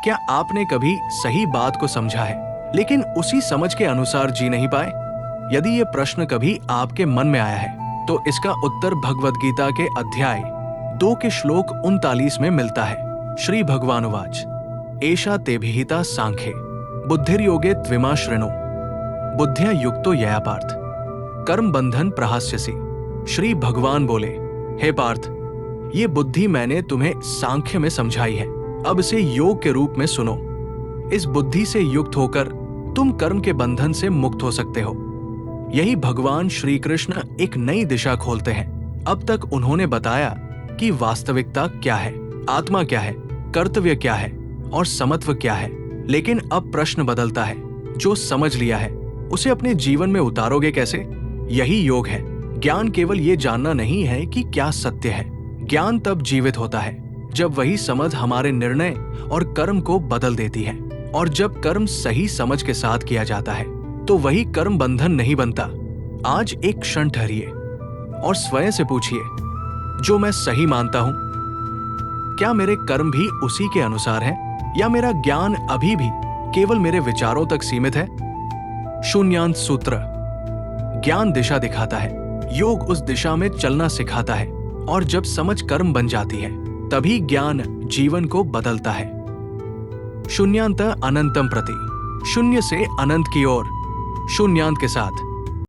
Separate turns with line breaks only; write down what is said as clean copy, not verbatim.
क्या आपने कभी सही बात को समझा है लेकिन उसी समझ के अनुसार जी नहीं पाए? यदि ये प्रश्न कभी आपके मन में आया है तो इसका उत्तर भगवद गीता के अध्याय 2 के श्लोक 39 में मिलता है। श्री भगवानुवाच एषा ते विहिता सांख्ये बुद्धिर्योगे त्विमा शृणु बुद्ध्या युक्तो यया पार्थ कर्म बंधन प्रहास्यसि। श्री भगवान बोले, हे पार्थ, ये बुद्धि मैंने तुम्हें सांख्य में समझाई है, अब इसे योग के रूप में सुनो। इस बुद्धि से युक्त होकर तुम कर्म के बंधन से मुक्त हो सकते हो। यही भगवान श्री कृष्ण एक नई दिशा खोलते हैं। अब तक उन्होंने बताया कि वास्तविकता क्या है, आत्मा क्या है, कर्तव्य क्या है और समत्व क्या है। लेकिन अब प्रश्न बदलता है, जो समझ लिया है उसे अपने जीवन में उतारोगे कैसे? यही योग है। ज्ञान केवल ये जानना नहीं है कि क्या सत्य है। ज्ञान तब जीवित होता है जब वही समझ हमारे निर्णय और कर्म को बदल देती है। और जब कर्म सही समझ के साथ किया जाता है तो वही कर्म बंधन नहीं बनता। आज एक क्षण ठहरिए और स्वयं से पूछिए, जो मैं सही मानता हूं, क्या मेरे कर्म भी उसी के अनुसार हैं या मेरा ज्ञान अभी भी केवल मेरे विचारों तक सीमित है? शून्यांत सूत्र। ज्ञान दिशा दिखाता है, योग उस दिशा में चलना सिखाता है और जब समझ कर्म बन जाती है तभी ज्ञान जीवन को बदलता है। शून्यांत अनंतम प्रति, शून्य से अनंत की ओर, शून्यांत के साथ